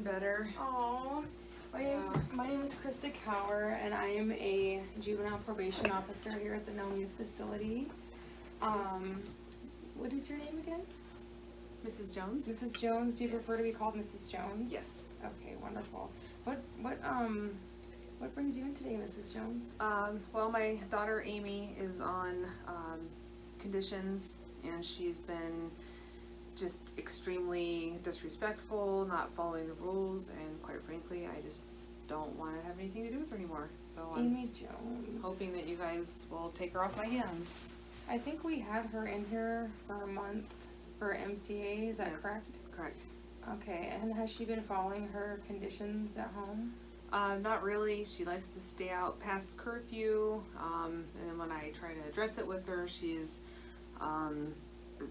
better. Oh, my name is Krista Cower, and I am a juvenile probation officer here at the Nome Youth Facility. What is your name again? Mrs. Jones? Mrs. Jones. Do you prefer to be called Mrs. Jones? Yes. Okay, wonderful. What brings you in today, Mrs. Jones? Well, my daughter Amy is on conditions, and she's been just extremely disrespectful, not following the rules, and quite frankly, I just don't want to have anything to do with her anymore. So I'm Amy Jones. hoping that you guys will take her off my hands. I think we had her in here for a month for MCA, is that Yes. correct? Correct. Okay, and has she been following her conditions at home? Not really. She likes to stay out past curfew, and when I try to address it with her, she's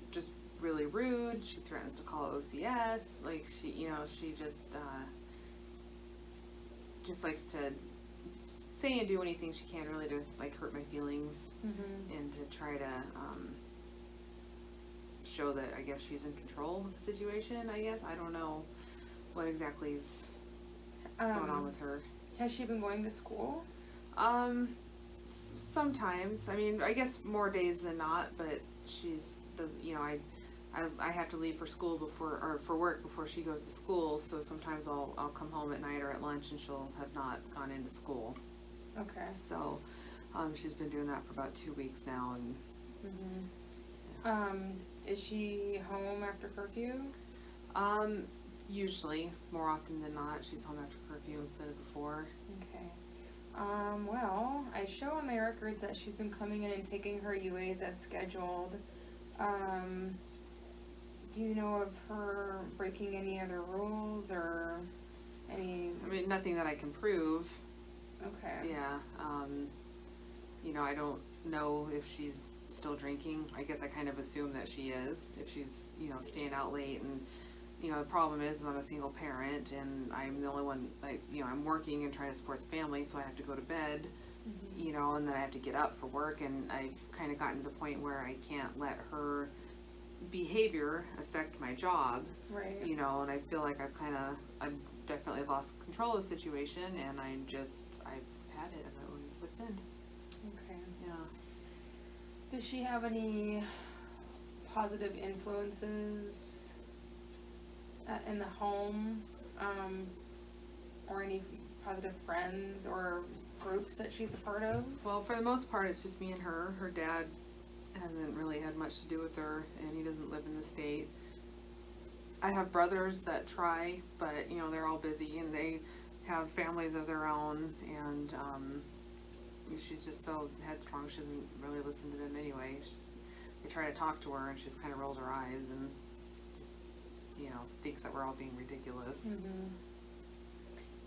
just really rude. She threatens to call OCS. Like, she just likes to say and do anything she can really to like hurt my feelings, and to try to show that I guess she's in control of the situation. I guess I don't know what exactly is going on with her. Has she been going to school? Sometimes. I mean, I guess more days than not, but I have to leave for school for work before she goes to school, so sometimes I'll come home at night or at lunch and she'll have not gone into school. Okay. So, she's been doing that for about 2 weeks now, and is she home after curfew? usually, more often than not, she's home after curfew instead of before. Okay. Well, I show on my records that she's been coming in and taking her UAs as scheduled. Do you know of her breaking any other rules or any? I mean, nothing that I can prove. Okay. Yeah. I don't know if she's still drinking. I guess I kind of assume that she is, if she's, staying out late. And, the problem is I'm a single parent and I'm the only one, I'm working and trying to support the family, so I have to go to bed, and then I have to get up for work, and I've kind of gotten to the point where I can't let her behavior affect my job. Right. And I feel like I've definitely lost control of the situation, and I've had it, and I don't know what's in. Okay. Yeah. Does she have any positive influences in the home, or any positive friends or groups that she's a part of? Well, for the most part, it's just me and her. Her dad hasn't really had much to do with her, and he doesn't live in the state. I have brothers that try, but they're all busy and they have families of their own, and she's just so headstrong. She doesn't really listen to them anyway. They try to talk to her, and she just kind of rolls her eyes and just thinks that we're all being ridiculous.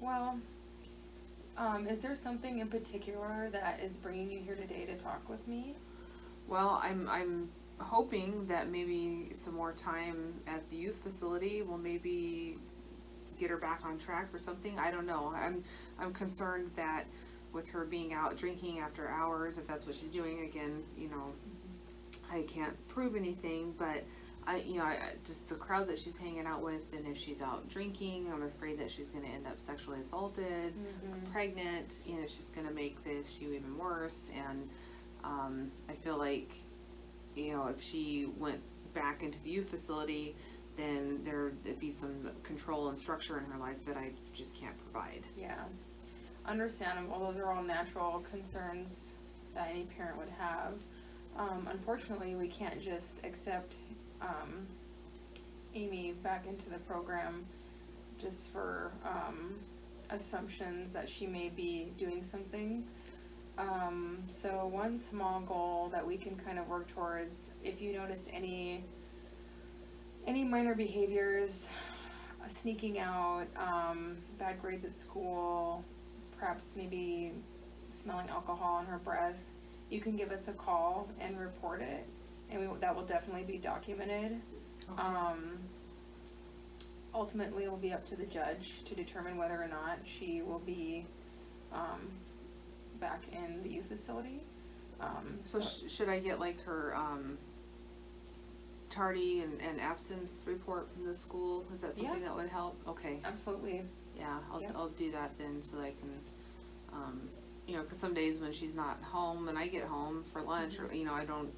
Well, is there something in particular that is bringing you here today to talk with me? Well, I'm hoping that maybe some more time at the youth facility will maybe get her back on track for something. I don't know. I'm concerned that with her being out drinking after hours, if that's what she's doing, again, I can't prove anything, but I just the crowd that she's hanging out with, and if she's out drinking, I'm afraid that she's going to end up sexually assaulted, or pregnant. She's going to make the issue even worse, and I feel like, if she went back into the youth facility, then there'd be some control and structure in her life that I just can't provide. Yeah, understandable. Those are all natural concerns that any parent would have. Unfortunately, we can't just accept Amy back into the program just for assumptions that she may be doing something. So one small goal that we can kind of work towards, if you notice any minor behaviors, sneaking out, bad grades at school, perhaps maybe smelling alcohol in her breath, you can give us a call and report it, and that will definitely be documented. Okay. Ultimately, it will be up to the judge to determine whether or not she will be back in the youth facility. So should I get like her tardy and absence report from the school? Is that something that would help? Okay. Absolutely. Yeah, Yeah. I'll do that then so I can, you know, cause some days when she's not home and I get home for lunch or, you know, I don't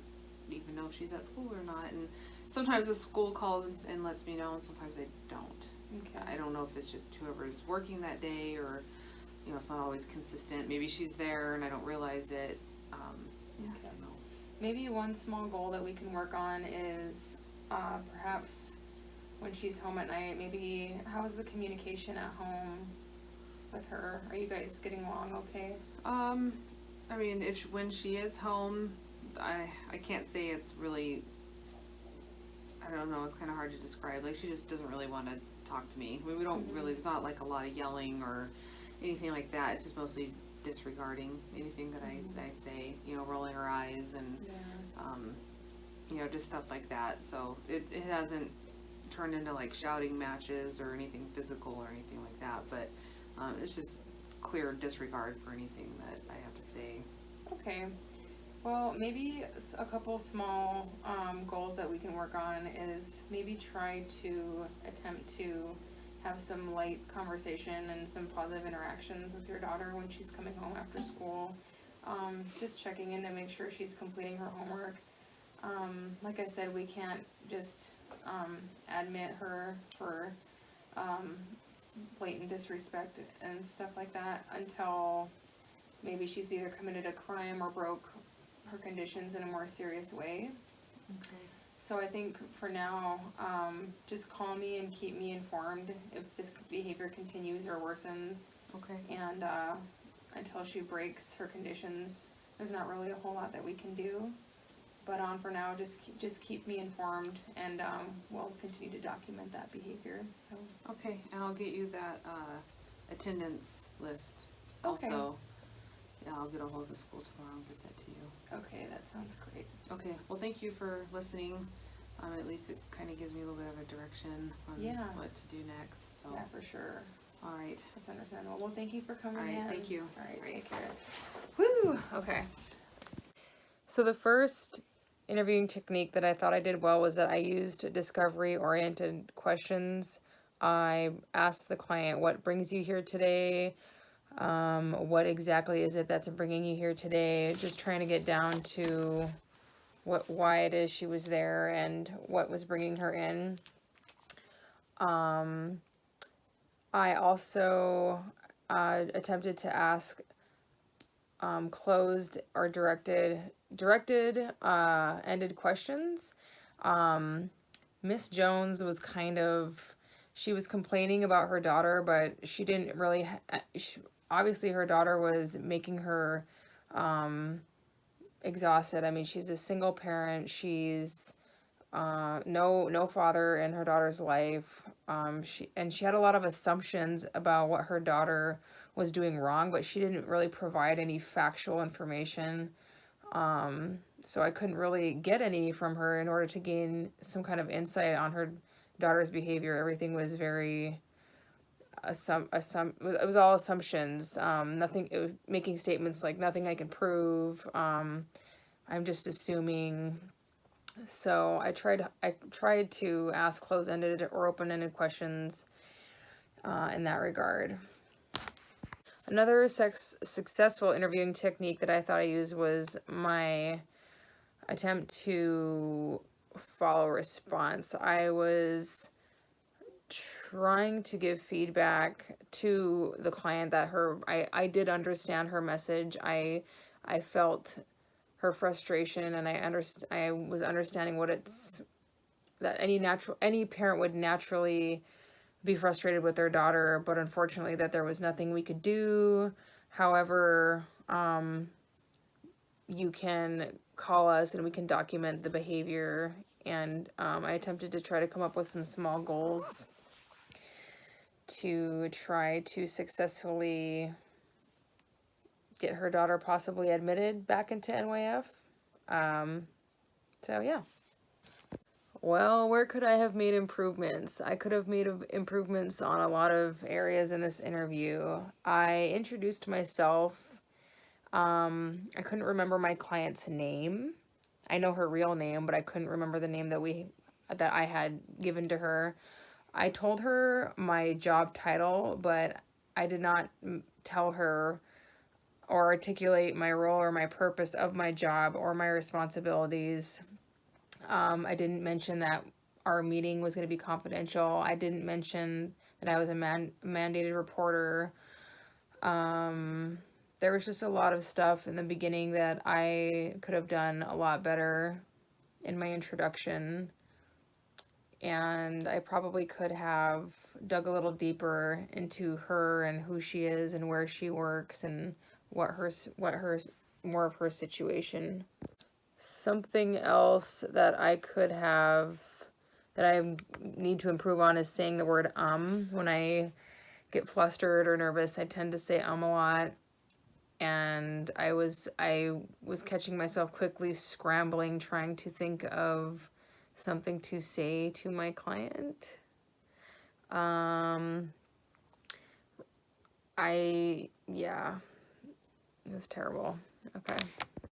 even know if she's at school or not. And sometimes the school calls and lets me know and sometimes they don't. Okay. I don't know if it's just whoever's working that day or, you know, it's not always consistent. Maybe she's there and I don't realize it. Yeah, I don't know. Maybe one small goal that we can work on is perhaps when she's home at night, maybe how is the communication at home with her? Are you guys getting along okay? I mean, when she is home, I can't say it's really, I don't know, it's kind of hard to describe. Like, she just doesn't really want to talk to me. I mean, we don't really, there's not like a lot of yelling or anything like that. It's just mostly disregarding anything that I say, you know, rolling her eyes and, you know, just stuff like that. So it hasn't turned into like shouting matches or anything physical or anything like that, but it's just clear disregard for anything that I have to say. Okay. Well, maybe a couple small goals that we can work on is maybe try to attempt to have some light conversation and some positive interactions with your daughter when she's coming home after school. Just checking in to make sure she's completing her homework. Like I said, we can't just admit her for blatant disrespect and stuff like that until maybe she's either committed a crime or broke her conditions in a more serious way. Okay. So I think for now, just call me and keep me informed if this behavior continues or worsens. Okay. And until she breaks her conditions, there's not really a whole lot that we can do. But for now, just keep me informed, and we'll continue to document that behavior. So. Okay, and I'll get you that attendance list Okay. also. Yeah, I'll get a hold of the school tomorrow and get that to you. Okay, that sounds great. Okay, well, thank you for listening. At least it kind of gives me a little bit of a direction on what to do next. So. Yeah, for sure. All right. That's understandable. Well, thank you for coming in. All right, thank you. All right, take care. Woo! Okay. So the first interviewing technique that I thought I did well was that I used discovery-oriented questions. I asked the client, what brings you here today? What exactly is it that's bringing you here today? Just trying to get down to why it is she was there and what was bringing her in. I also attempted to ask closed or ended questions. Miss Jones was she was complaining about her daughter, but she didn't really, obviously her daughter was making her exhausted. I mean, she's a single parent. She's no father in her daughter's life. She had a lot of assumptions about what her daughter was doing wrong, but she didn't really provide any factual information. So I couldn't really get any from her in order to gain some kind of insight on her daughter's behavior. Everything was very it was all assumptions. Nothing. It was making statements like nothing I can prove. I'm just assuming. So I tried to ask closed-ended or open-ended questions in that regard. Another successful interviewing technique that I thought I used was my attempt to follow response. I was trying to give feedback to the client that I did understand her message. I felt her frustration, and I was understanding that any parent would naturally be frustrated with their daughter, but unfortunately that there was nothing we could do. However, you can call us and we can document the behavior, and I attempted to try to come up with some small goals to try to successfully get her daughter possibly admitted back into NYF. So yeah. Well, where could I have made improvements? I could have made improvements on a lot of areas in this interview. I introduced myself. I couldn't remember my client's name. I know her real name, but I couldn't remember the name that we that I had given to her. I told her my job title, but I did not tell her or articulate my role or my purpose of my job or my responsibilities. I didn't mention that our meeting was going to be confidential. I didn't mention that I was a mandated reporter. There was just a lot of stuff in the beginning that I could have done a lot better in my introduction. And I probably could have dug a little deeper into her and who she is and where she works and what her more of her situation. Something else that I could have, that I need to improve on, is saying the word when I get flustered or nervous. I tend to say a lot, and I was catching myself quickly scrambling, trying to think of something to say to my client. Yeah, it was terrible. Okay.